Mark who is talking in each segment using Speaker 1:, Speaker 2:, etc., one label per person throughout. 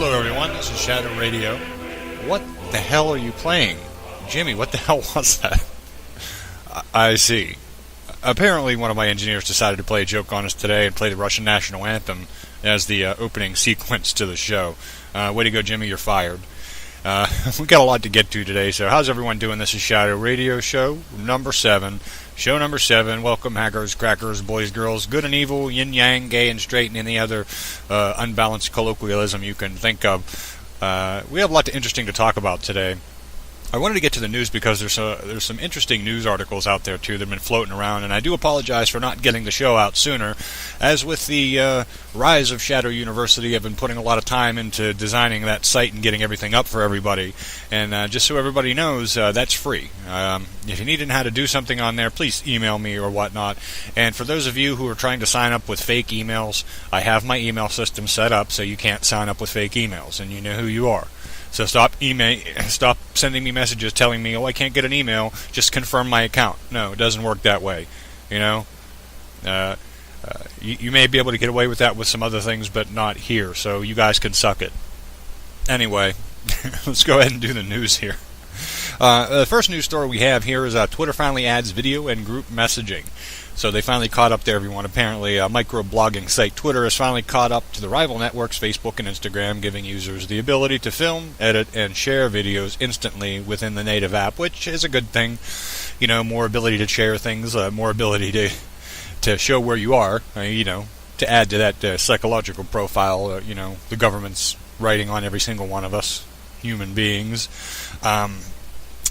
Speaker 1: Hello everyone, this is Shadow Radio. What the hell are you playing? Jimmy, what the hell was that? I see. Apparently one of my engineers decided to play a joke on us today and play the Russian national anthem as the opening sequence to the show. Way to go, Jimmy, you're fired. We've got a lot to get to today, so how's everyone doing? This is Shadow Radio Show number 7. Show number 7. Welcome, hackers, crackers, boys, girls, good and evil, yin-yang, gay and straight, and any other unbalanced colloquialism you can think of. We have a lot interesting to talk about today. I wanted to get to the news because there's some interesting news articles out there, too, that have been floating around, and I do apologize for not getting the show out sooner. As with the rise of Shadow University, I've been putting a lot of time into designing that site and getting everything up for everybody. And just so everybody knows, that's free. If you need to know how to do something on there, please email me or whatnot. And for those of you who are trying to sign up with fake emails, I have my email system set up so you can't sign up with fake emails, and you know who you are. So stop sending me messages telling me, oh, I can't get an email, just confirm my account. No, it doesn't work that way. You know? You may be able to get away with that with some other things, but not here, so you guys can suck it. Anyway, let's go ahead and do the news here. The first news story we have here is Twitter finally adds video and group messaging. So they finally caught up to everyone. Apparently, a micro-blogging site Twitter has finally caught up to the rival networks, Facebook and Instagram, giving users the ability to film, edit, and share videos instantly within the native app, which is a good thing. You know, more ability to share things, more ability to show where you are, you know, to add to that psychological profile, you know, the government's writing on every single one of us, human beings.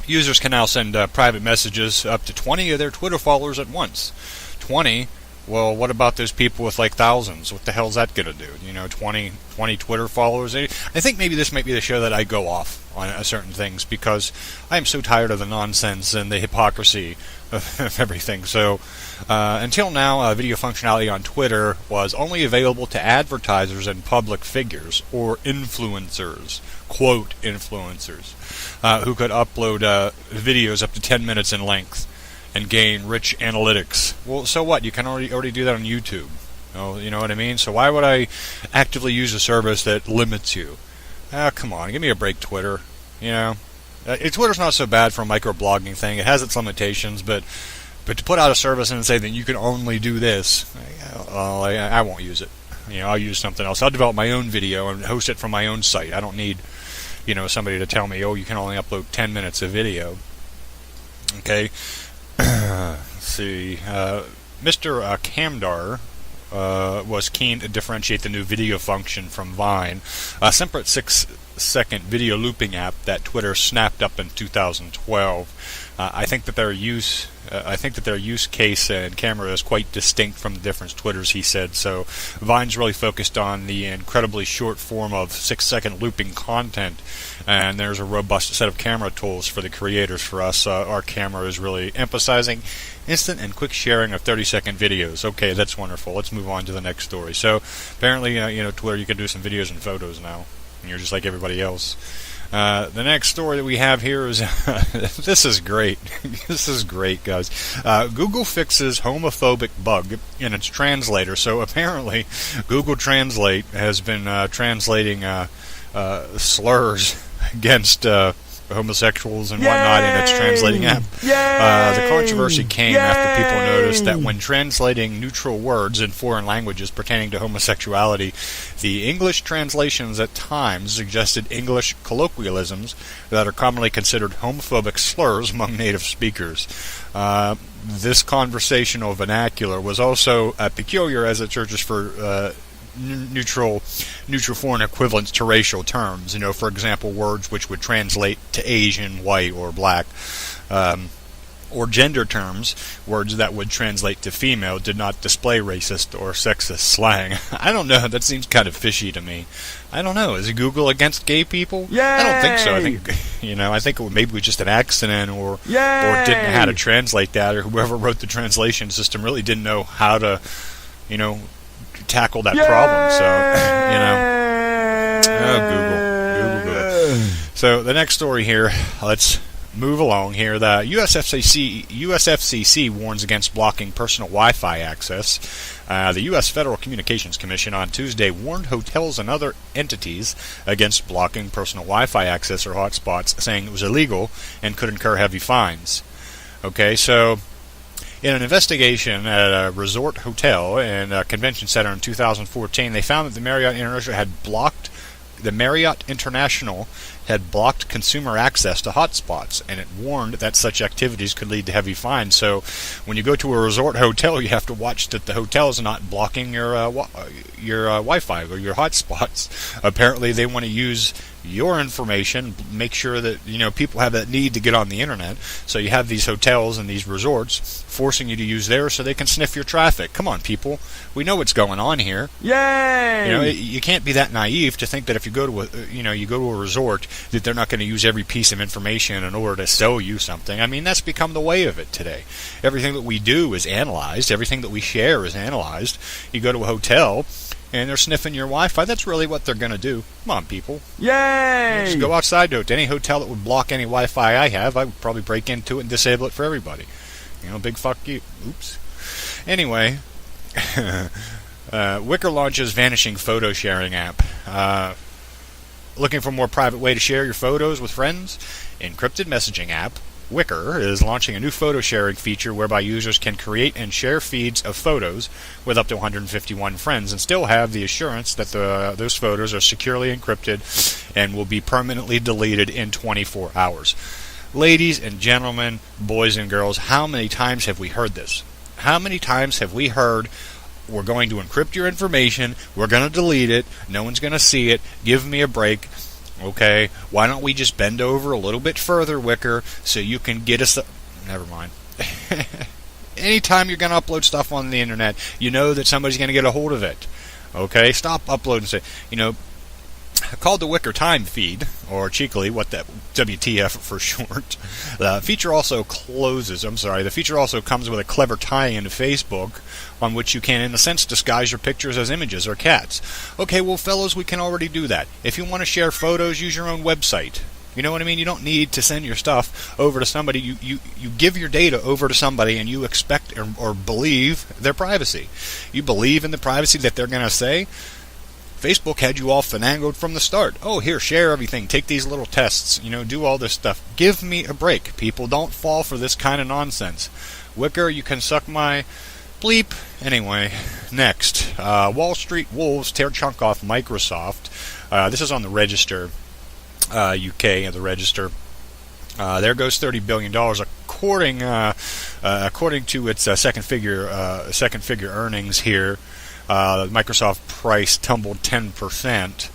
Speaker 1: Users can now send private messages up to 20 of their Twitter followers at once. 20? Well, what about those people with like thousands? What the hell's that going to do? You know, 20 Twitter followers? I think maybe this might be the show that I go off on certain things because I am so tired of the nonsense and the hypocrisy of everything. So, until now, video functionality on Twitter was only available to advertisers and public figures, or influencers, quote influencers, who could upload videos up to 10 minutes in length and gain rich analytics. Well, so what? You can already do that on YouTube. You know what I mean? So why would I actively use a service that limits you? Come on, give me a break, Twitter. You know, Twitter's not so bad for a microblogging thing. It has its limitations, but to put out a service and say that you can only do this, I won't use it. You know, I'll use something else. I'll develop my own video and host it from my own site. I don't need, you know, somebody to tell me, oh, you can only upload 10 minutes of video. Okay. Let's see. Mr. käⱧ was keen to differentiate the new video function from Vine, a separate 6-second video looping app that Twitter snapped up in 2012. I think that their use case and camera is quite distinct from the different Twitters, he said. So Vine's really focused on the incredibly short form of 6-second looping content, and there's a robust set of camera tools for the creators. For us, our camera is really emphasizing instant and quick sharing of 30-second videos. Okay, that's wonderful. Let's move on to the next story. So apparently, you know, Twitter, you can do some videos and photos now, and you're just like everybody else. The next story that we have here is this is great. This is great, guys. Google fixes homophobic bug in its translator. So apparently, Google Translate has been translating slurs against homosexuals and whatnot in its translating app. The controversy came after people noticed that when translating neutral words in foreign languages pertaining to homosexuality, the English translations at times suggested English colloquialisms that are commonly considered homophobic slurs among native speakers. This conversational vernacular was also peculiar as it searches for neutral foreign equivalents to racial terms. You know, for example, words which would translate to Asian, white, or black. Or gender terms, words that would translate to female, did not display racist or sexist slang. I don't know, that seems kind of fishy to me. I don't know, is Google against gay people? Yay! I don't think so. I think, you know, I think maybe it was just an accident, or didn't know how to translate that, or whoever wrote the translation system really didn't know how to, you know, tackle that problem. So, you know, Google. So the next story here, let's move along here. The USFCC warns against blocking personal Wi-Fi access. The U.S. Federal Communications Commission on Tuesday warned hotels and other entities against blocking personal Wi-Fi access or hotspots, saying it was illegal and could incur heavy fines. Okay, so in an investigation at a resort hotel and a convention center in 2014, they found that the Marriott International had blocked consumer access to hotspots, and it warned that such activities could lead to heavy fines. So when you go to a resort hotel, you have to watch that the hotel is not blocking your Wi-Fi or your hotspots. Apparently they want to use your information, make sure that people have that need to get on the internet. So you have these hotels and these resorts forcing you to use theirs so they can sniff your traffic. Come on, people, we know what's going on here.
Speaker 2: Yay!
Speaker 1: You can't be that naive to think that if you go to a resort that they're not going to use every piece of information in order to sell you something. I mean, that's become the way of it today. Everything that we do is analyzed. Everything that we share is analyzed. You go to a hotel and they're sniffing your Wi-Fi. That's really what they're going to do. Come on, people.
Speaker 2: Yay!
Speaker 1: Just go outside to any hotel that would block any Wi-Fi I have. I would probably break into it and disable it for everybody. Big fuck you. Oops. Anyway, Wickr launches vanishing photo sharing app. Looking for a more private way to share your photos with friends? Encrypted messaging app Wickr is launching a new photo sharing feature whereby users can create and share feeds of photos with up to 151 friends and still have the assurance that those photos are securely encrypted and will be permanently deleted in 24 hours. Ladies and gentlemen, boys and girls, how many times have we heard this? How many times have we heard, we're going to encrypt your information, we're going to delete it, no one's going to see it, give me a break? Okay, why don't we just bend over a little bit further, Wickr, so you can get us... Never mind. Anytime you're going to upload stuff on the internet, you know that somebody's going to get a hold of it. Okay, stop uploading. Say, called the Wickr Time feed, or cheekily, WTF for short. The feature also comes with a clever tie-in to Facebook, on which you can, in a sense, disguise your pictures as images or cats. Okay, well, fellows, we can already do that. If you want to share photos, use your own website. You know what I mean? You don't need to send your stuff over to somebody. You give your data over to somebody, and you expect or believe their privacy. You believe in the privacy that they're going to say. Facebook had you all finagled from the start. Oh, here, share everything. Take these little tests. Do all this stuff. Give me a break, people. Don't fall for this kind of nonsense. Wickr, you can suck my bleep. Anyway, next. Wall Street wolves tear chunk off Microsoft. This is on the Register, UK, the Register. There goes $30 billion, according to its second figure earnings here. Microsoft price tumbled 10%,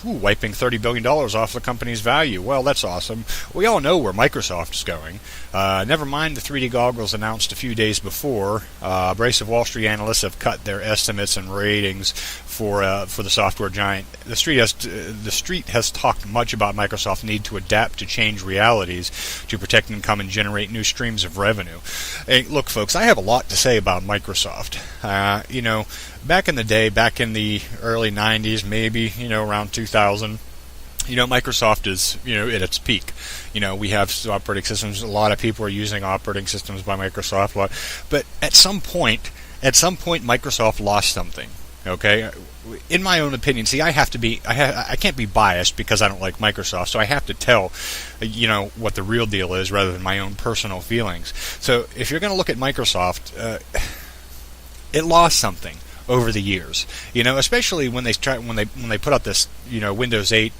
Speaker 1: wiping $30 billion off the company's value. Well, that's awesome. We all know where Microsoft is going. Never mind the 3D goggles announced a few days before. A brace of Wall Street analysts have cut their estimates and ratings for the software giant. The street has talked much about Microsoft's need to adapt to change realities to protect income and generate new streams of revenue. Hey, look, folks, I have a lot to say about Microsoft. Back in the day, back in the early 90s, maybe, around 2000, Microsoft is, at its peak. We have operating systems. A lot of people are using operating systems by Microsoft. But at some point, Microsoft lost something. Okay? In my own opinion, see, I can't be biased because I don't like Microsoft, so I have to tell, what the real deal is rather than my own personal feelings. So if you're going to look at Microsoft, it lost something over the years, especially when they put out this, Windows 8,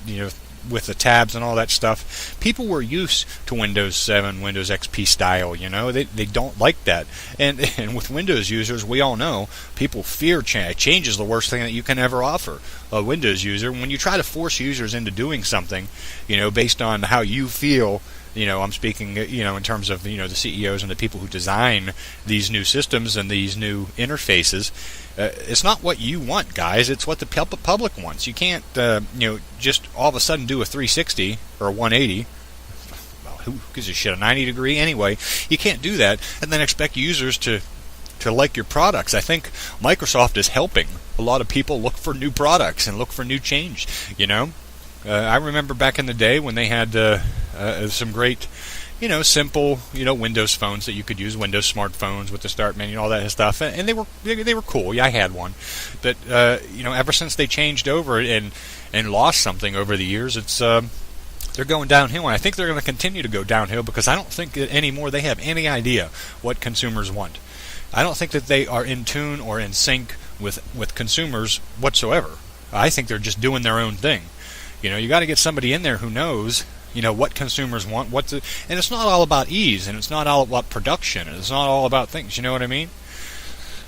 Speaker 1: with the tabs and all that stuff. People were used to Windows 7, Windows XP style, they don't like that. And with Windows users, we all know, people fear change. Change is the worst thing that you can ever offer a Windows user. When you try to force users into doing something, based on how you feel, I'm speaking, in terms of, the CEOs and the people who design these new systems and these new interfaces. It's not what you want, guys. It's what the public wants. You can't, just all of a sudden do a 360 or a 180. Well, who gives a shit, a 90 degree anyway? You can't do that and then expect users to like your products. I think Microsoft is helping a lot of people look for new products and look for new change. I remember back in the day when they had some great, simple, Windows phones that you could use, Windows smartphones with the start menu and all that stuff, and they were cool. Yeah, I had one, but ever since they changed over and lost something over the years, it's they're going downhill, and I think they're going to continue to go downhill because I don't think that anymore they have any idea what consumers want. I don't think that they are in tune or in sync with consumers whatsoever. I think they're just doing their own thing. You got to get somebody in there who knows, what consumers want, and it's not all about ease, and it's not all about production, and it's not all about things. You know what I mean?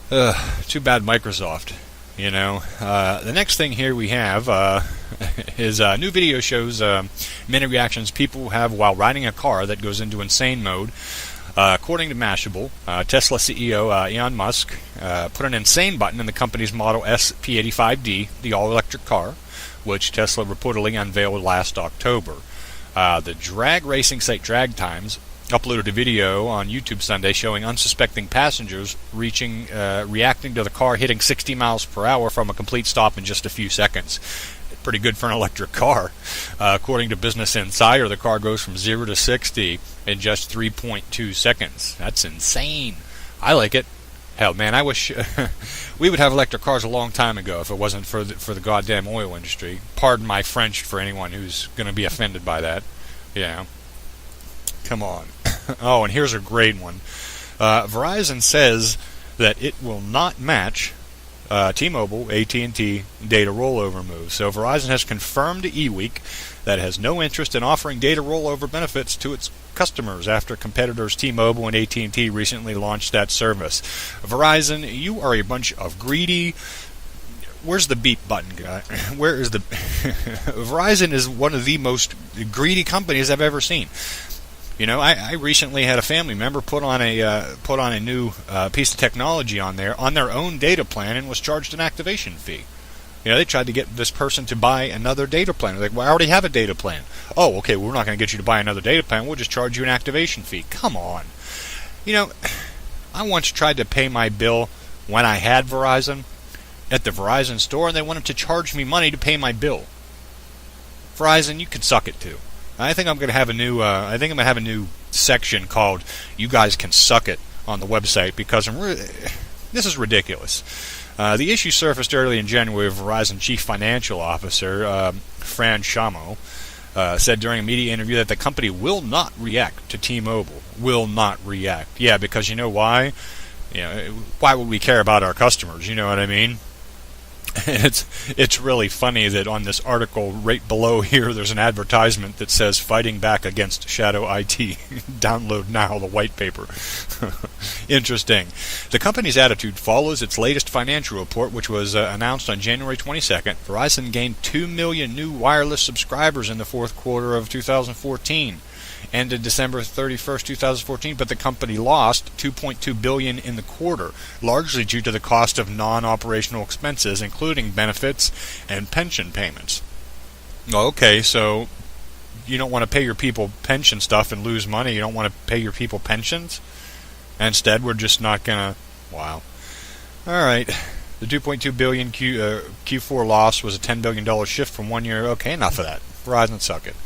Speaker 1: Too bad Microsoft. The next thing here we have is new video shows many reactions people have while riding a car that goes into insane mode. According to Mashable, Tesla CEO Elon Musk put an insane button in the company's Model S P85D, the all-electric car, which Tesla reportedly unveiled last October. The drag racing site Drag Times uploaded a video on YouTube Sunday showing unsuspecting passengers reacting to the car hitting 60 miles per hour from a complete stop in just a few seconds. Pretty good for an electric car. According to Business Insider, the car goes from 0 to 60 in just 3.2 seconds. That's insane. I like it. Hell, man, I wish we would have electric cars a long time ago if it wasn't for the goddamn oil industry. Pardon my French for anyone who's going to be offended by that. Come on. Oh, and here's a great one. Verizon says that it will not match T-Mobile, AT&T data rollover moves. So Verizon has confirmed to eWeek that it has no interest in offering data rollover benefits to its customers after competitors T-Mobile and AT&T recently launched that service. Verizon, you are a bunch of greedy... Where's the beep button, guy? Where is the... Verizon is one of the most greedy companies I've ever seen. I recently had a family member put on a new piece of technology on their own data plan and was charged an activation fee. They tried to get this person to buy another data plan. They're like, well, I already have a data plan. Oh, okay, well, we're not going to get you to buy another data plan. We'll just charge you an activation fee. Come on. I once tried to pay my bill when I had Verizon at the Verizon store, and they wanted to charge me money to pay my bill. Verizon, you can suck it too. I think I'm going to have a new section called "You Guys Can Suck It" on the website because this is ridiculous. The issue surfaced early in January. Verizon Chief Financial Officer käⱧ WHO said during a media interview that the company will not react to T-Mobile. Will not react. Yeah, because you know why? Why would we care about our customers? You know what I mean? It's really funny that on this article right below here there's an advertisement that says "Fighting Back Against Shadow IT." Download now the white paper. Interesting. The company's attitude follows its latest financial report, which was announced on January 22nd. Verizon gained 2 million new wireless subscribers in the fourth quarter of 2014. Ended December 31st, 2014, but the company lost $2.2 billion in the quarter, largely due to the cost of non-operational expenses, including benefits and pension payments. Okay, so you don't want to pay your people pension stuff and lose money. You don't want to pay your people pensions? Instead, we're just not going to... Wow. All right. The $2.2 billion Q4 loss was a $10 billion shift from 1 year. Okay, enough of that. Verizon, suck it.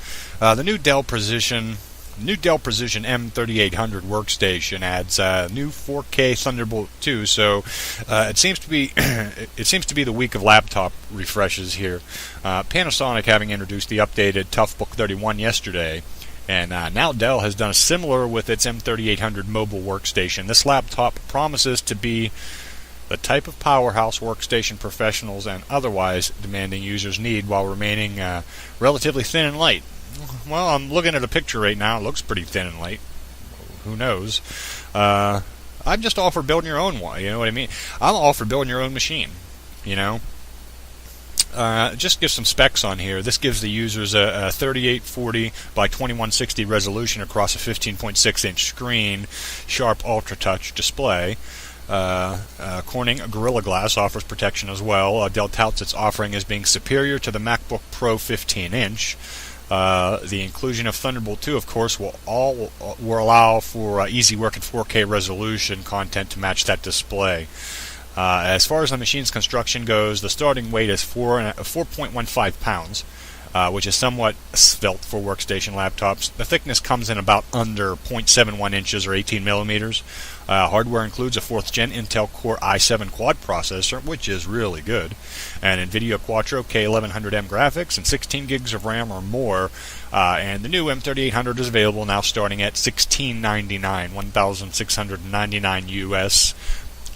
Speaker 1: The new Dell Precision M3800 workstation adds new 4K Thunderbolt 2. So it seems to be the week of laptop refreshes here. Panasonic having introduced the updated Toughbook 31 yesterday, and now Dell has done a similar with its M3800 mobile workstation. This laptop promises to be the type of powerhouse workstation professionals and otherwise demanding users need while remaining relatively thin and light. Well, I'm looking at a picture right now. It looks pretty thin and light. Who knows? I'm just all for building your own one. You know what I mean? I'm all for building your own machine. Just give some specs on here. This gives the users a 3840 by 2160 resolution across a 15.6-inch screen, sharp ultra-touch display. Corning Gorilla Glass offers protection as well. Dell touts its offering as being superior to the MacBook Pro 15-inch. The inclusion of Thunderbolt 2, of course, will allow for easy work in 4K resolution content to match that display. As far as the machine's construction goes, the starting weight is 4.15 pounds. which is somewhat svelte for workstation laptops. The thickness comes in about under 0.71 inches or 18 millimeters. Hardware includes a 4th Gen Intel Core i7 quad processor, which is really good, and NVIDIA Quattro kę1100M graphics, and 16 gigs of RAM or more. And the new M3800 is available now, starting at $1,699, $1,699 US.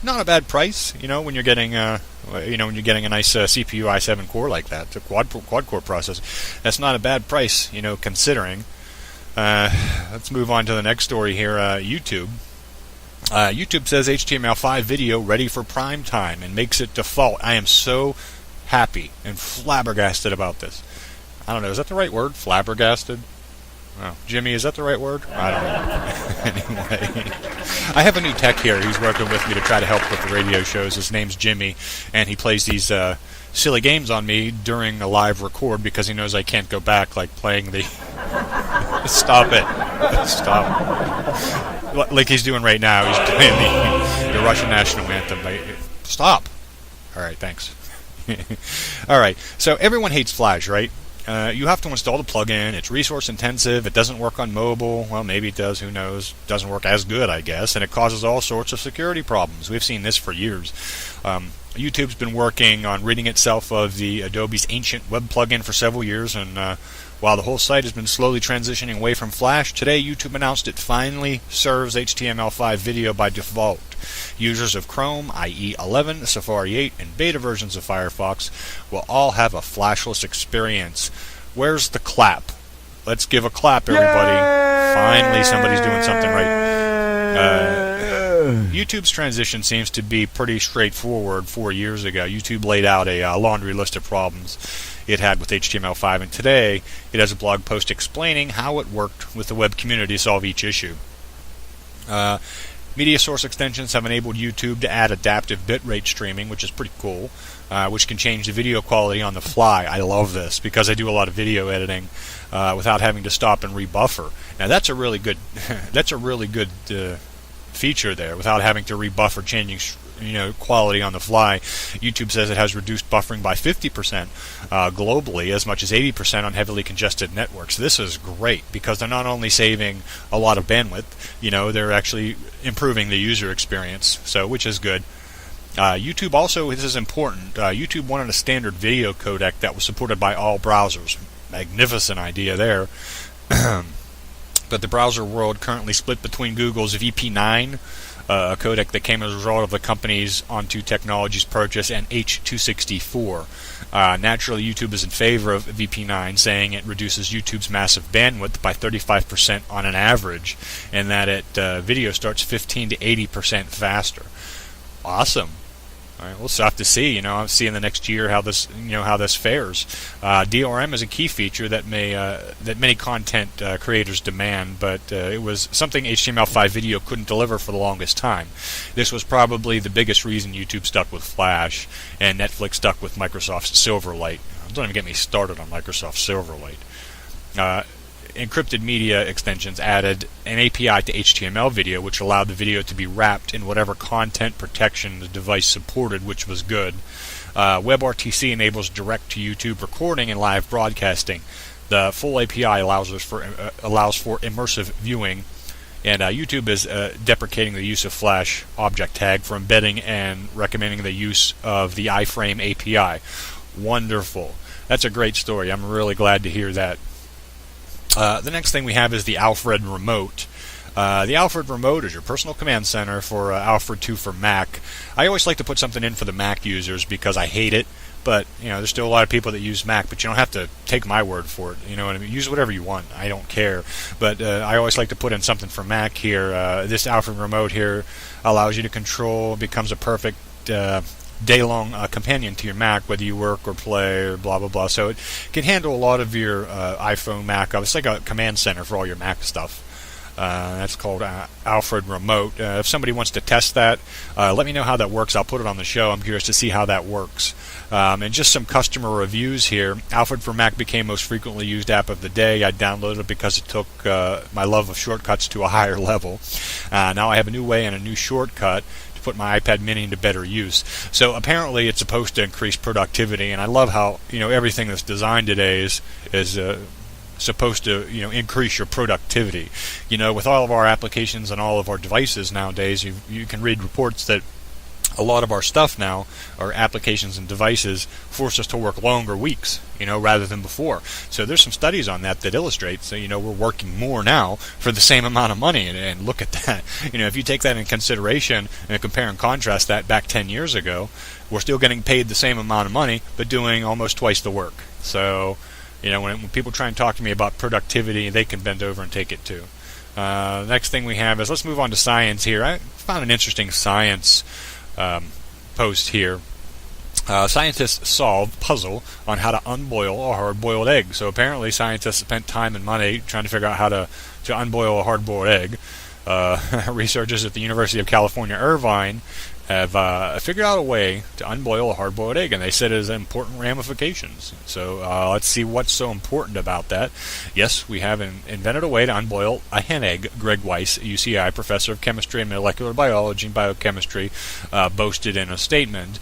Speaker 1: Not a bad price, when you're getting a nice CPU i7 core like that, a quad core processor. That's not a bad price, considering. Let's move on to the next story here. YouTube. YouTube says HTML5 video ready for prime time and makes it default. I am so happy and flabbergasted about this. I don't know, is that the right word? Flabbergasted? Oh, Jimmy, is that the right word? I don't know. Anyway, I have a new tech here who's working with me to try to help with the radio shows. His name's Jimmy, and he plays these silly games on me during a live record because he knows I can't go back, like playing the... Stop it. Stop. Like he's doing right now. He's playing the Russian national anthem. Stop. All right, thanks. All right, so everyone hates Flash, right? You have to install the plugin. It's resource intensive. It doesn't work on mobile. Well, maybe it does. Who knows? It doesn't work as good, I guess. And it causes all sorts of security problems. We've seen this for years. YouTube's been working on ridding itself of the Adobe's ancient web plugin for several years, and while the whole site has been slowly transitioning away from Flash, today YouTube announced it finally serves HTML5 video by default. Users of Chrome, IE 11, Safari 8, and beta versions of Firefox will all have a flashless experience. Where's the clap? Let's give a clap, everybody.
Speaker 2: Yay!
Speaker 1: Finally, somebody's doing something right. YouTube's transition seems to be pretty straightforward. 4 years ago, YouTube laid out a laundry list of problems it had with HTML5, and today it has a blog post explaining how it worked with the web community to solve each issue. Media source extensions have enabled YouTube to add adaptive bitrate streaming, which is pretty cool, which can change the video quality on the fly. I love this because I do a lot of video editing without having to stop and rebuffer. Now that's a really good feature there, without having to rebuffer, changing quality on the fly. YouTube says it has reduced buffering by 50% globally, as much as 80% on heavily congested networks. This is great because they're not only saving a lot of bandwidth, they're actually improving the user experience, which is good. YouTube also, this is important, YouTube wanted a standard video codec that was supported by all browsers. Magnificent idea there. But the browser world currently split between Google's VP9, a codec that came as a result of the company's Onto Technologies purchase, and H.264. Naturally, YouTube is in favor of VP9, saying it reduces YouTube's massive bandwidth by 35% on an average, and that video starts 15 to 80% faster. Awesome. All right, we'll have to see. I'll see in the next year how this fares. DRM is a key feature that many content creators demand, but it was something HTML5 video couldn't deliver for the longest time. This was probably the biggest reason YouTube stuck with Flash, and Netflix stuck with Microsoft's Silverlight. Don't even get me started on Microsoft Silverlight. Encrypted media extensions added an API to HTML video, which allowed the video to be wrapped in whatever content protection the device supported, which was good. WebRTC enables direct-to-YouTube recording and live broadcasting. The full API allows for immersive viewing, and YouTube is deprecating the use of Flash object tag for embedding and recommending the use of the iframe API. Wonderful. That's a great story. I'm really glad to hear that. The next thing we have is the Alfred Remote. The Alfred Remote is your personal command center for Alfred 2 for Mac. I always like to put something in for the Mac users because I hate it, but there's still a lot of people that use Mac, but you don't have to take my word for it. You know what I mean? Use whatever you want. I don't care. But I always like to put in something for Mac here. This Alfred Remote here allows you to control, becomes a perfect day-long companion to your Mac, whether you work or play or blah blah blah. So it can handle a lot of your iPhone, Mac. It's like a command center for all your Mac stuff. That's called Alfred Remote. If somebody wants to test that, let me know how that works. I'll put it on the show. I'm curious to see how that works. And just some customer reviews here. Alfred for Mac became most frequently used app of the day. I downloaded it because it took my love of shortcuts to a higher level. Now I have a new way and a new shortcut to put my iPad mini into better use. So apparently it's supposed to increase productivity, and I love how everything that's designed today is supposed to increase your productivity. With all of our applications and all of our devices nowadays, you can read reports that a lot of our stuff now, our applications and devices, force us to work longer weeks, rather than before. So there's some studies on that illustrate, so we're working more now for the same amount of money, and look at that. If you take that in consideration and compare and contrast that back 10 years ago, we're still getting paid the same amount of money, but doing almost twice the work. So, when people try and talk to me about productivity, they can bend over and take it too. Next thing we have is, let's move on to science here. I found an interesting science post here. Scientists solved puzzle on how to unboil a hard-boiled egg. So apparently scientists spent time and money trying to figure out how to unboil a hard-boiled egg. Researchers at the University of California, Irvine, have figured out a way to unboil a hard-boiled egg, and they said it has important ramifications. So let's see what's so important about that. Yes, we have invented a way to unboil a hen egg. Greg Weiss, UCI professor of chemistry and molecular biology and biochemistry, boasted in a statement.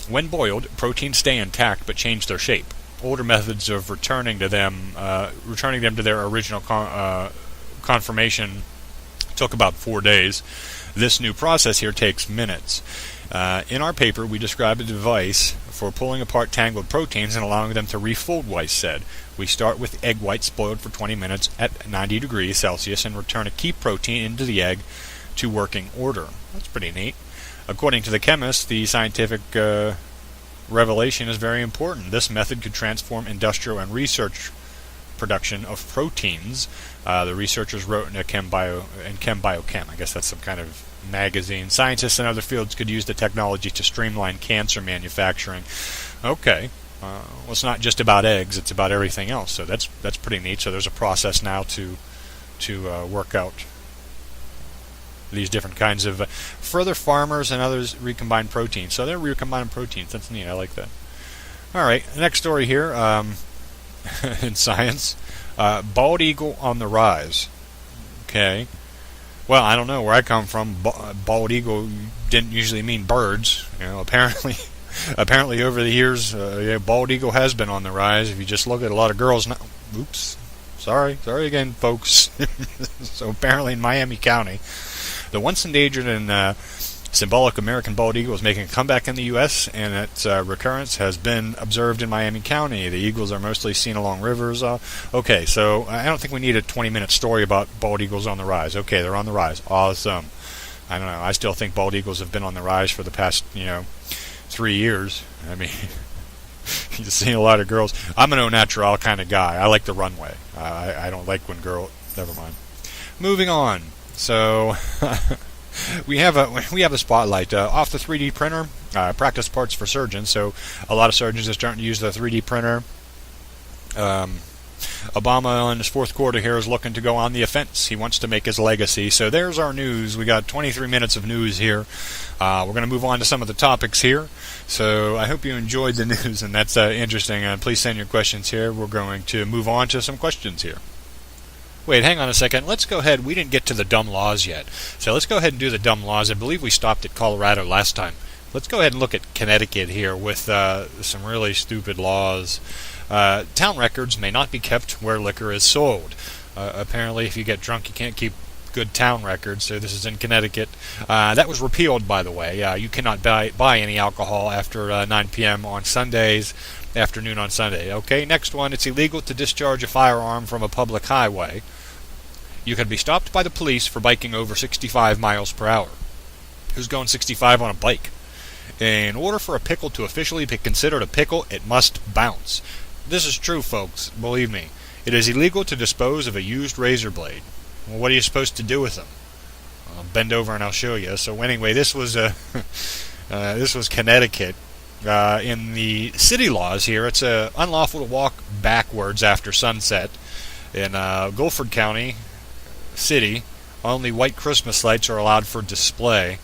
Speaker 1: When boiled, proteins stay intact but change their shape. Older methods of returning them to their original conformation took about 4 days. This new process here takes minutes. In our paper, we describe a device for pulling apart tangled proteins and allowing them to refold, Weiss said. We start with egg whites boiled for 20 minutes at 90 degrees Celsius and return a key protein into the egg to working order. That's pretty neat. According to the chemist, the scientific revelation is very important. This method could transform industrial and research production of proteins. The researchers wrote in kęⱧ I guess that's some kind of magazine. Scientists in other fields could use the technology to streamline cancer manufacturing. Okay, well, it's not just about eggs; it's about everything else. So that's pretty neat. So there's a process now to work out these different kinds of further farmers and others recombine proteins. So they're recombining proteins. That's neat. I like that. All right, next story here. In science, bald eagle on the rise. Okay. Well, I don't know where I come from. Bald eagle didn't usually mean birds. Apparently over the years, bald eagle has been on the rise. If you just look at a lot of girls now. Oops. Sorry again, folks. So apparently in Miami County, the once endangered and symbolic American bald eagle is making a comeback in the U.S., and its recurrence has been observed in Miami County. The eagles are mostly seen along rivers. Okay, so I don't think we need a 20-minute story about bald eagles on the rise. Okay, they're on the rise. Awesome. I don't know. I still think bald eagles have been on the rise for the past, 3 years. I mean, you've seen a lot of girls. I'm an au naturel kind of guy. I like the runway. I don't like when girls... Never mind. Moving on. So... We have a spotlight off the 3D printer, practice parts for surgeons. So a lot of surgeons are starting to use the 3D printer. Obama in his fourth quarter here is looking to go on the offense. He wants to make his legacy. So there's our news. We got 23 minutes of news here. We're going to move on to some of the topics here. So I hope you enjoyed the news, and that's interesting. Please send your questions here. We're going to move on to some questions here. Wait, hang on a second. Let's go ahead. We didn't get to the dumb laws yet. So let's go ahead and do the dumb laws. I believe we stopped at Colorado last time. Let's go ahead and look at Connecticut here with some really stupid laws. Town records may not be kept where liquor is sold. Apparently, if you get drunk, you can't keep good town records. So this is in Connecticut. That was repealed, by the way. You cannot buy any alcohol after 9 p.m. on Sundays, afternoon on Sunday. Okay, next one. It's illegal to discharge a firearm from a public highway. You can be stopped by the police for biking over 65 miles per hour. Who's going 65 on a bike? In order for a pickle to officially be considered a pickle, it must bounce. This is true, folks. Believe me. It is illegal to dispose of a used razor blade. Well, what are you supposed to do with them? I'll bend over and I'll show you. So anyway, this was Connecticut. In the city laws here, it's unlawful to walk backwards after sunset. In Guilford County City, only white Christmas lights are allowed for display.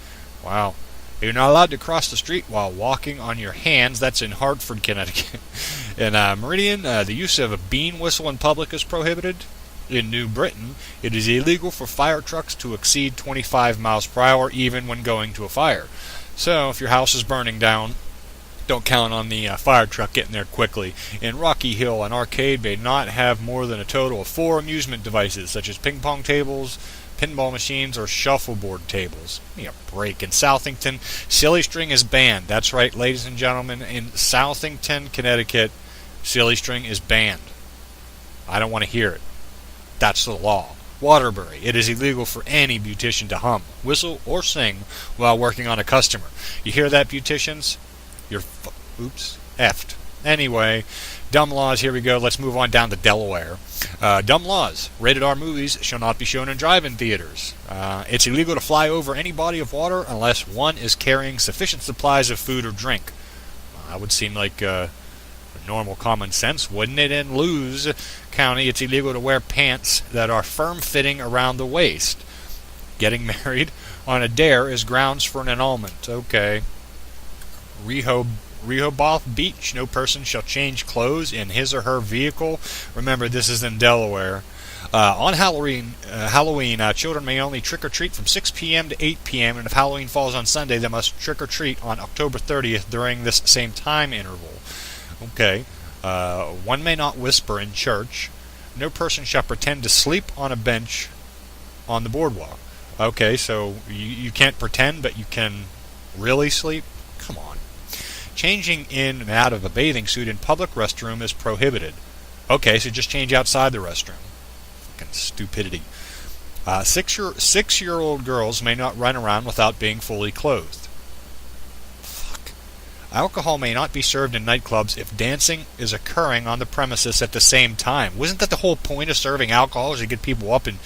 Speaker 1: Wow. You're not allowed to cross the street while walking on your hands. That's in Hartford, Connecticut. In Meridian, the use of a bean whistle in public is prohibited. In New Britain, it is illegal for fire trucks to exceed 25 miles per hour even when going to a fire. So if your house is burning down, don't count on the fire truck getting there quickly. In Rocky Hill, an arcade may not have more than a total of 4 amusement devices, such as ping pong tables, pinball machines, or shuffleboard tables. Give me a break. In Southington, silly string is banned. That's right, ladies and gentlemen. In Southington, Connecticut, silly string is banned. I don't want to hear it. That's the law. Waterbury, it is illegal for any beautician to hum, whistle, or sing while working on a customer. You hear that, beauticians? You're effed. Anyway, dumb laws, here we go. Let's move on down to Delaware. Dumb laws. Rated R movies shall not be shown in drive-in theaters. It's illegal to fly over any body of water unless one is carrying sufficient supplies of food or drink. That would seem like normal common sense, wouldn't it? In Lewis County, it's illegal to wear pants that are firm-fitting around the waist. Getting married on a dare is grounds for an annulment. Okay. Rehoboth Beach, no person shall change clothes in his or her vehicle. Remember, this is in Delaware. On Halloween, children may only trick-or-treat from 6 p.m. to 8 p.m., and if Halloween falls on Sunday, they must trick-or-treat on October 30th during this same time interval. Okay. One may not whisper in church. No person shall pretend to sleep on a bench on the boardwalk. Okay, so you can't pretend, but you can really sleep? Come on. Changing in and out of a bathing suit in public restroom is prohibited. Okay, so just change outside the restroom. Fucking stupidity. 6-year-old girls may not run around without being fully clothed. Alcohol may not be served in nightclubs if dancing is occurring on the premises at the same time. Wasn't that the whole point of serving alcohol, is to get people up and...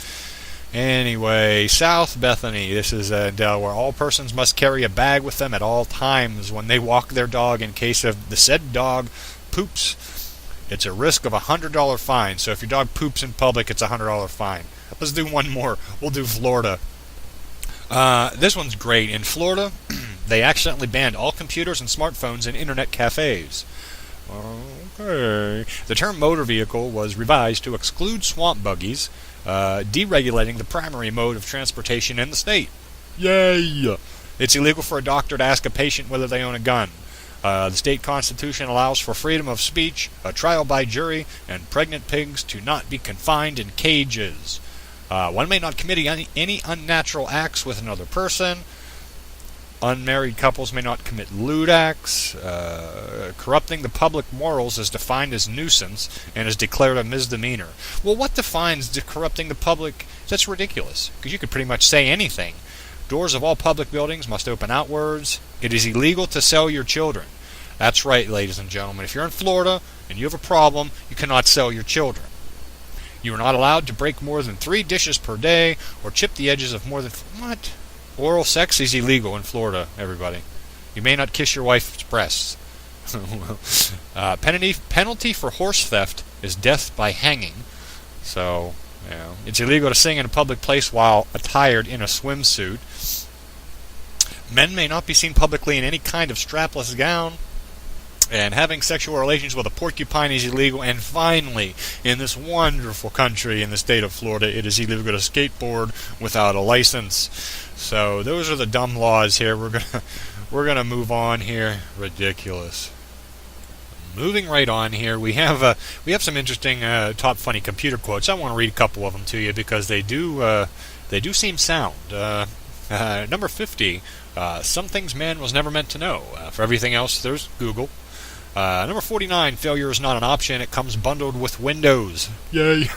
Speaker 1: Anyway, South Bethany, this is Delaware. All persons must carry a bag with them at all times when they walk their dog in case of the said dog poops. It's a risk of $100 fine. So if your dog poops in public, it's a $100 fine. Let's do one more. We'll do Florida. This one's great. In Florida, they accidentally banned all computers and smartphones in internet cafes. Okay. The term motor vehicle was revised to exclude swamp buggies, deregulating the primary mode of transportation in the state. Yay! It's illegal for a doctor to ask a patient whether they own a gun. The state constitution allows for freedom of speech, a trial by jury, and pregnant pigs to not be confined in cages. One may not commit any unnatural acts with another person. Unmarried couples may not commit lewd acts. Corrupting the public morals is defined as nuisance and is declared a misdemeanor. Well, what defines corrupting the public? That's ridiculous, because you could pretty much say anything. Doors of all public buildings must open outwards. It is illegal to sell your children. That's right, ladies and gentlemen. If you're in Florida and you have a problem, you cannot sell your children. You are not allowed to break more than 3 dishes per day or chip the edges of more than... What? Oral sex is illegal in Florida, everybody. You may not kiss your wife's breasts. Penalty for horse theft is death by hanging. So, it's illegal to sing in a public place while attired in a swimsuit. Men may not be seen publicly in any kind of strapless gown. And having sexual relations with a porcupine is illegal. And finally, in this wonderful country, in the state of Florida, it is illegal to skateboard without a license. So those are the dumb laws here. We're gonna move on here. Ridiculous. Moving right on here, we have some interesting top funny computer quotes. I want to read a couple of them to you because they do seem sound. Number 50. Some things man was never meant to know. For everything else, there's Google. Number 49, failure is not an option, it comes bundled with Windows. Yay!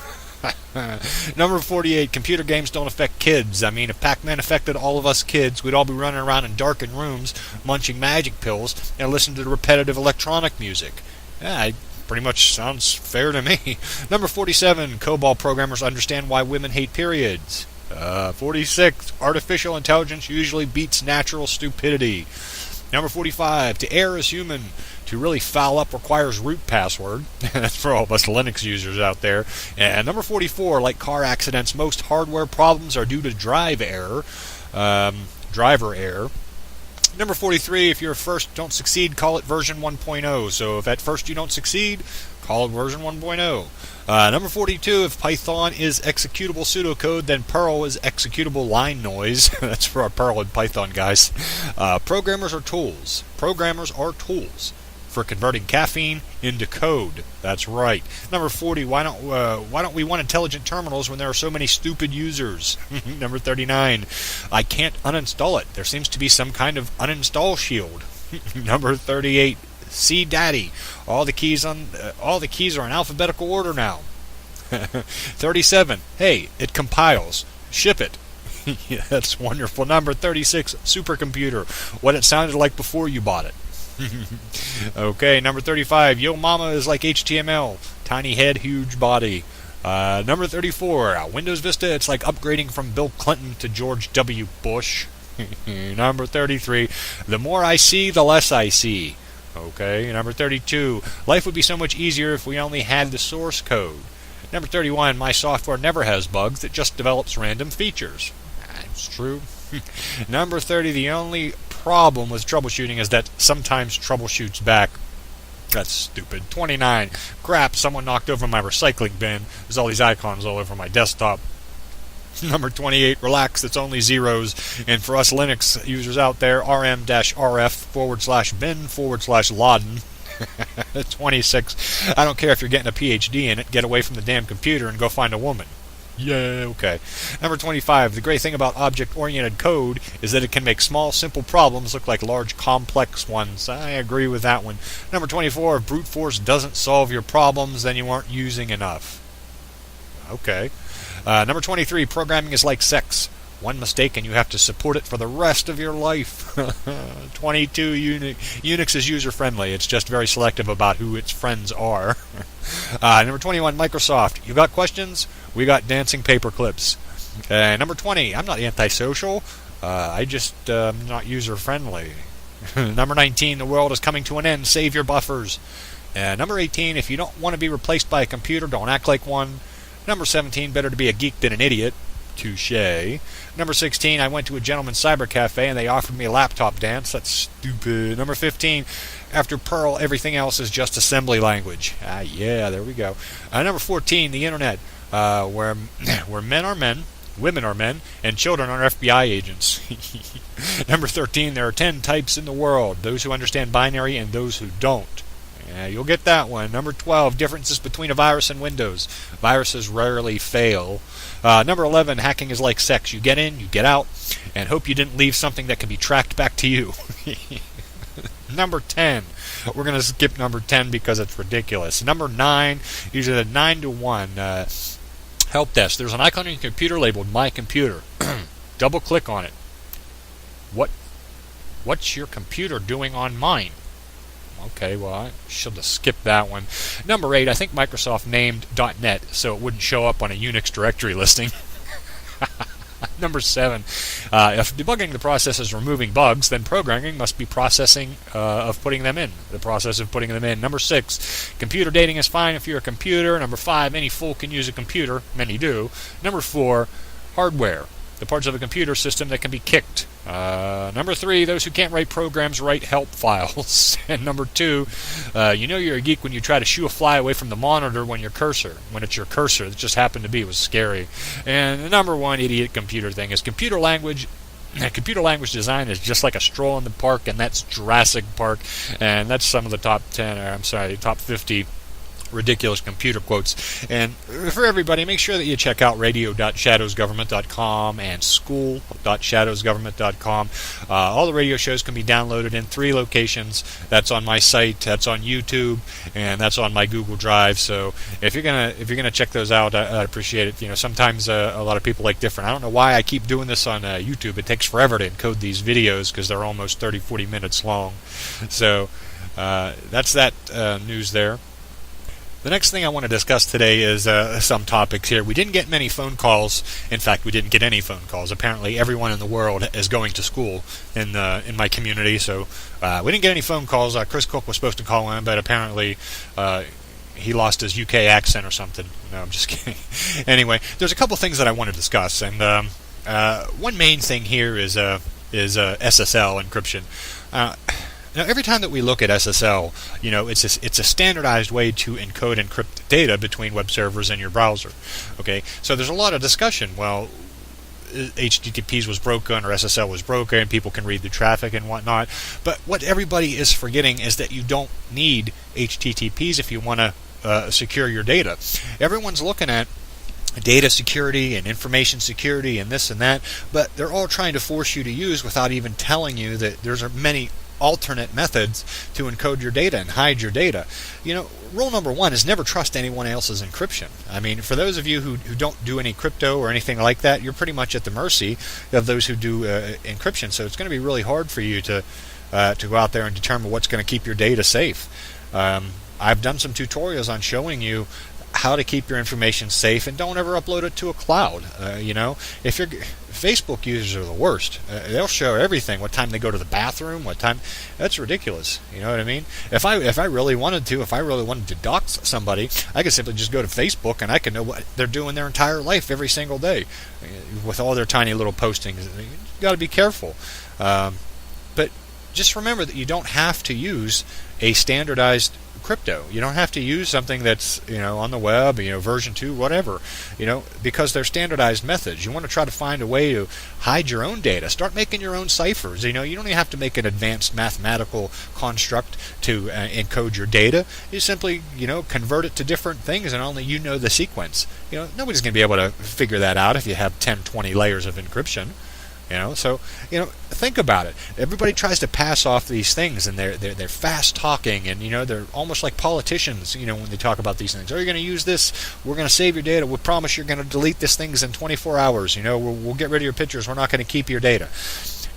Speaker 1: Number 48, computer games don't affect kids. I mean, if Pac-Man affected all of us kids, we'd all be running around in darkened rooms, munching magic pills, and listening to repetitive electronic music. Yeah, it pretty much sounds fair to me. Number 47, COBOL programmers understand why women hate periods. 46, artificial intelligence usually beats natural stupidity. Number 45, to err is human. To really foul up requires root password. That's for all of us Linux users out there. And number 44, like car accidents, most hardware problems are due to driver error. Number 43, if you're first don't succeed, call it version 1.0. So if at first you don't succeed, call it version 1.0. Number 42, if Python is executable pseudocode, then Perl is executable line noise. That's for our Perl and Python guys. Programmers are tools. Programmers are tools for converting caffeine into code. That's right. Number 40, why don't we want intelligent terminals when there are so many stupid users? Number 39, I can't uninstall it. There seems to be some kind of uninstall shield. Number 38, see daddy. All the keys are in alphabetical order now. 37, hey, it compiles. Ship it. Yeah, that's wonderful. Number 36, supercomputer. What it sounded like before you bought it. Okay, number 35, yo mama is like HTML. Tiny head, huge body. Number 34, Windows Vista, it's like upgrading from Bill Clinton to George W. Bush. Number 33, the more I see, the less I see. Okay, number 32, life would be so much easier if we only had the source code. Number 31, my software never has bugs, it just develops random features. That's true. Number 30, the only problem with troubleshooting is that sometimes troubleshoots back. That's stupid. 29, crap, someone knocked over my recycling bin. There's all these icons all over my desktop. Number 28, relax, it's only zeros. And for us Linux users out there, rm-rf/bin/laden. 26, I don't care if you're getting a PhD in it, get away from the damn computer and go find a woman. Yeah, okay. Number 25, the great thing about object-oriented code is that it can make small, simple problems look like large, complex ones. I agree with that one. Number 24, if brute force doesn't solve your problems, then you aren't using enough. Okay. Number 23, programming is like sex. One mistake and you have to support it for the rest of your life. 22, Unix is user-friendly. It's just very selective about who its friends are. Number 21, Microsoft. You got questions? We got dancing paper clips. Number 20, I'm not antisocial. I just not user-friendly. Number 19, the world is coming to an end. Save your buffers. Number 18, if you don't want to be replaced by a computer, don't act like one. Number 17, better to be a geek than an idiot. Touché. Number 16, I went to a gentleman's cyber cafe and they offered me a laptop dance. That's stupid. Number 15, after Perl, everything else is just assembly language. Yeah, there we go. Number 14, the internet, where men are men, women are men, and children are FBI agents. Number 13, there are 10 types in the world, those who understand binary and those who don't. You'll get that one. Number 12, differences between a virus and Windows. Viruses rarely fail. Number 11, hacking is like sex. You get in, you get out, and hope you didn't leave something that can be tracked back to you. Number 10, we're going to skip number 10 because it's ridiculous. Number 9, these are the 9 to 1. Help desk. There's an icon on your computer labeled My Computer. Double click on it. What's your computer doing on mine? Okay, well, I should have skipped that one. Number 8, I think Microsoft named .NET so it wouldn't show up on a Unix directory listing. Number 7, if debugging the process is removing bugs, then programming must be processing of putting them in, the process of putting them in. Number 6, computer dating is fine if you're a computer. Number 5, any fool can use a computer. Many do. Number 4, hardware, the parts of a computer system that can be kicked. Number 3, those who can't write programs write help files. And number 2, you know you're a geek when you try to shoo a fly away from the monitor when it's your cursor. It just happened to be. It was scary. And the number 1 idiot computer thing is computer language. Computer language design is just like a stroll in the park, and that's Jurassic Park. And that's some of the top 50 ridiculous computer quotes. And for everybody, make sure that you check out radio.shadowsgovernment.com and school.shadowsgovernment.com. All the radio shows can be downloaded in 3 locations. That's on my site, that's on YouTube, and that's on my Google Drive. So if you're gonna check those out, I'd appreciate it. You know, sometimes a lot of people like different. I don't know why I keep doing this on YouTube. It takes forever to encode these videos because they're almost 30-40 minutes long. So that's that news there. The next thing I want to discuss today is some topics here. We didn't get many phone calls. In fact, we didn't get any phone calls. Apparently, everyone in the world is going to school in my community, so we didn't get any phone calls. Chris Cook was supposed to call in, but apparently he lost his UK accent or something. No, I'm just kidding. Anyway, there's a couple things that I want to discuss, and one main thing here is is SSL encryption. Now, every time that we look at SSL, it's a standardized way to encode and encrypt data between web servers and your browser. Okay, so there's a lot of discussion. Well, HTTPs was broken or SSL was broken, people can read the traffic and whatnot. But what everybody is forgetting is that you don't need HTTPs if you want to secure your data. Everyone's looking at data security and information security and this and that, but they're all trying to force you to use without even telling you that there's many alternate methods to encode your data and hide your data. Rule number one is never trust anyone else's encryption. I mean, for those of you who don't do any crypto or anything like that, you're pretty much at the mercy of those who do encryption. So it's going to be really hard for you to go out there and determine what's going to keep your data safe. I've done some tutorials on showing you how to keep your information safe, and don't ever upload it to a cloud. If your Facebook users are the worst. They'll show everything, what time they go to the bathroom, what time. That's ridiculous. You know what I mean? If I really wanted to dox somebody, I could simply just go to Facebook and I can know what they're doing their entire life every single day with all their tiny little postings. You got to be careful. But just remember that you don't have to use a standardized crypto. You don't have to use something that's on the web, version 2, whatever, because they're standardized methods. You want to try to find a way to hide your own data. Start making your own ciphers. You don't even have to make an advanced mathematical construct to encode your data. You simply convert it to different things, and only you know the sequence. Nobody's going to be able to figure that out if you have 10, 20 layers of encryption. So think about it. Everybody tries to pass off these things, and they're fast talking, and they're almost like politicians. When they talk about these things, are you going to use this? We're going to save your data. We promise you're going to delete these things in 24 hours. We'll get rid of your pictures. We're not going to keep your data.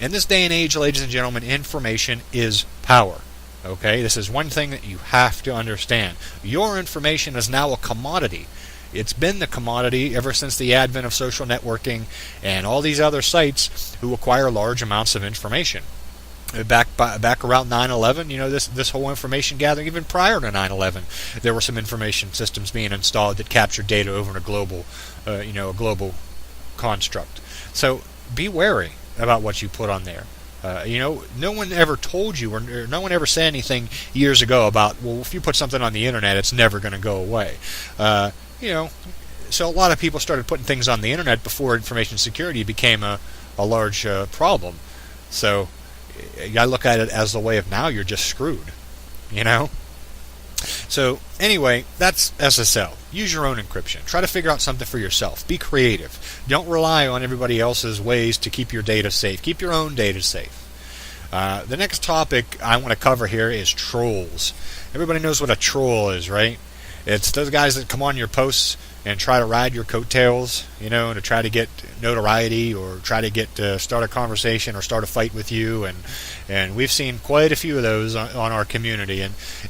Speaker 1: In this day and age, ladies and gentlemen, information is power. Okay, this is one thing that you have to understand. Your information is now a commodity. It's been the commodity ever since the advent of social networking and all these other sites who acquire large amounts of information. Back around 9/11, this whole information gathering, even prior to 9/11, there were some information systems being installed that captured data over a global construct. So be wary about what you put on there. No one ever told you, or no one ever said anything years ago about, well, if you put something on the internet, it's never going to go away. So a lot of people started putting things on the internet before information security became a large problem. So I look at it as the way of now you're just screwed, So anyway, that's SSL. Use your own encryption. Try to figure out something for yourself. Be creative. Don't rely on everybody else's ways to keep your data safe. Keep your own data safe. The next topic I want to cover here is trolls. Everybody knows what a troll is, right? It's those guys that come on your posts and try to ride your coattails, to try to get notoriety or try to get start a conversation or start a fight with you, and we've seen quite a few of those on our community.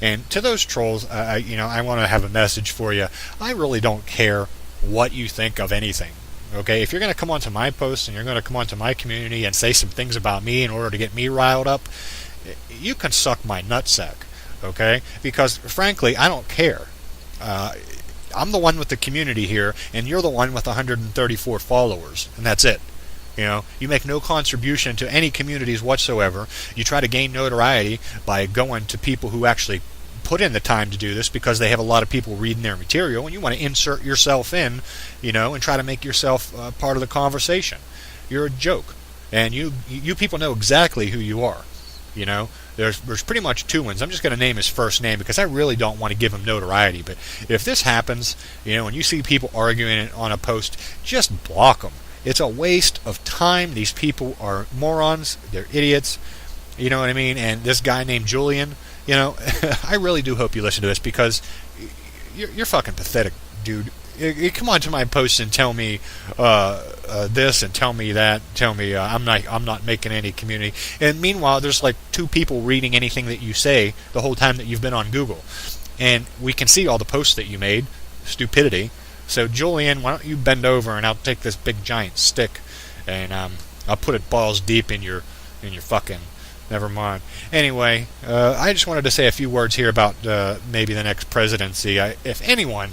Speaker 1: And to those trolls, I want to have a message for you. I really don't care what you think of anything. Okay, if you're going to come onto my posts and you're going to come onto my community and say some things about me in order to get me riled up, you can suck my nutsack. Okay, because frankly, I don't care. I'm the one with the community here, and you're the one with 134 followers, and that's it. You make no contribution to any communities whatsoever. You try to gain notoriety by going to people who actually put in the time to do this because they have a lot of people reading their material, and you want to insert yourself in, and try to make yourself part of the conversation. You're a joke, and you people know exactly who you are. There's pretty much two ones. I'm just going to name his first name because I really don't want to give him notoriety. But if this happens, and you see people arguing on a post, just block them. It's a waste of time. These people are morons. They're idiots. You know what I mean? And this guy named Julian, I really do hope you listen to this because you're fucking pathetic, dude. You come on to my posts and tell me this and tell me that. Tell me I'm not making any community. And meanwhile, there's like 2 people reading anything that you say the whole time that you've been on Google, and we can see all the posts that you made. Stupidity. So Julian, why don't you bend over and I'll take this big giant stick and I'll put it balls deep in your fucking. Never mind. Anyway, I just wanted to say a few words here about maybe the next presidency. If anyone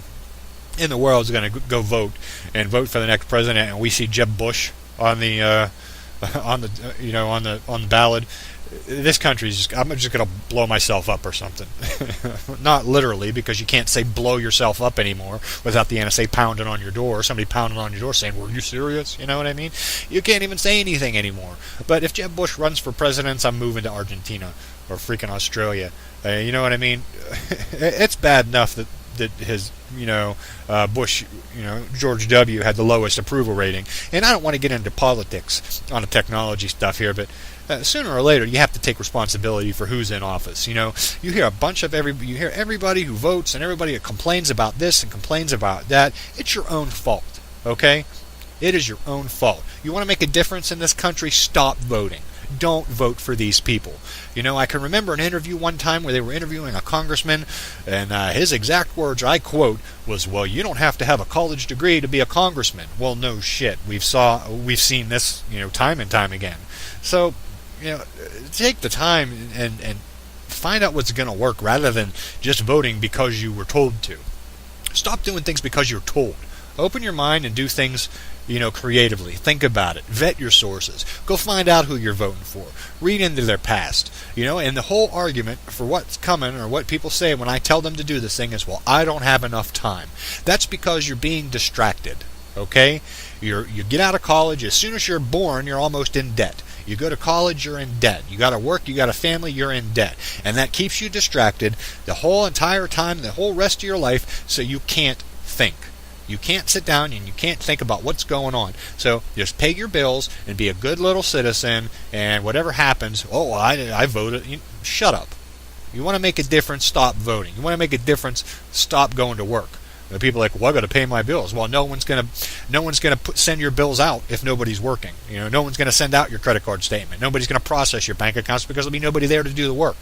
Speaker 1: in the world is going to go vote for the next president, and we see Jeb Bush on the on the on the ballot, this country's just, I'm just going to blow myself up or something. Not literally, because you can't say blow yourself up anymore without the NSA pounding on your door, somebody pounding on your door saying, were you serious? You know what I mean? You can't even say anything anymore. But if Jeb Bush runs for president, I'm moving to Argentina or freaking Australia. You know what I mean? It's bad enough that his, Bush, George W. had the lowest approval rating. And I don't want to get into politics on the technology stuff here, but sooner or later you have to take responsibility for who's in office. You hear you hear everybody who votes and everybody that complains about this and complains about that. It's your own fault, okay? It is your own fault. You want to make a difference in this country? Stop voting. Don't vote for these people. I can remember an interview one time where they were interviewing a congressman, and his exact words, I quote, was, well, you don't have to have a college degree to be a congressman. Well, no shit. We've seen this, time and time again. So, take the time and find out what's going to work rather than just voting because you were told to. Stop doing things because you're told. Open your mind and do things creatively. Think about it. Vet your sources. Go find out who you're voting for. Read into their past. And the whole argument for what's coming or what people say when I tell them to do this thing is, well, I don't have enough time. That's because you're being distracted. Okay? You get out of college. As soon as you're born, you're almost in debt. You go to college, you're in debt. You got to work, you got a family, you're in debt. And that keeps you distracted the whole entire time, the whole rest of your life, so you can't think. You can't sit down and you can't think about what's going on. So just pay your bills and be a good little citizen, and whatever happens, I voted. Shut up. You want to make a difference, stop voting. You want to make a difference, stop going to work. People are like, well, I got to pay my bills. Well, no one's gonna send your bills out if nobody's working. No one's gonna send out your credit card statement. Nobody's gonna process your bank accounts because there'll be nobody there to do the work.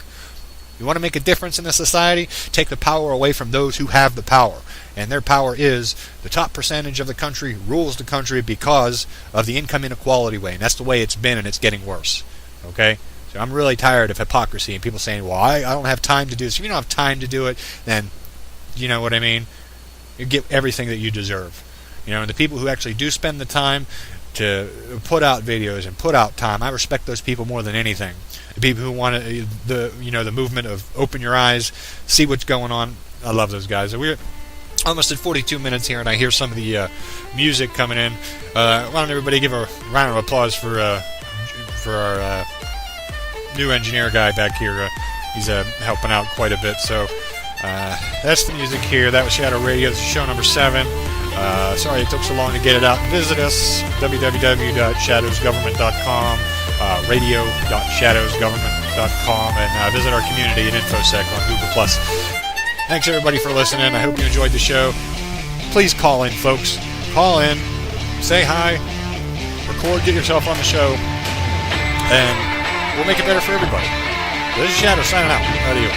Speaker 1: You want to make a difference in the society? Take the power away from those who have the power. And their power is the top percentage of the country rules the country because of the income inequality way. And that's the way it's been, and it's getting worse. Okay? So I'm really tired of hypocrisy and people saying, well, I don't have time to do this. If you don't have time to do it, then you know what I mean? You get everything that you deserve. And the people who actually do spend the time to put out videos and put out time, I respect those people more than anything. The people who want the movement of open your eyes, see what's going on, I love those guys. We're almost at 42 minutes here, and I hear some of the music coming in. Why don't everybody give a round of applause for our new engineer guy back here. He's helping out quite a bit. So that's the music here. That was Shadow Radio. This is show number 7. Sorry it took so long to get it out. Visit us, www.shadowsgovernment.com, radio.shadowsgovernment.com, and visit our community at InfoSec on Google+. Thanks everybody for listening. I hope you enjoyed the show. Please call in, folks. Call in, say hi, record, get yourself on the show, and we'll make it better for everybody. This is Shadow signing out. Adios.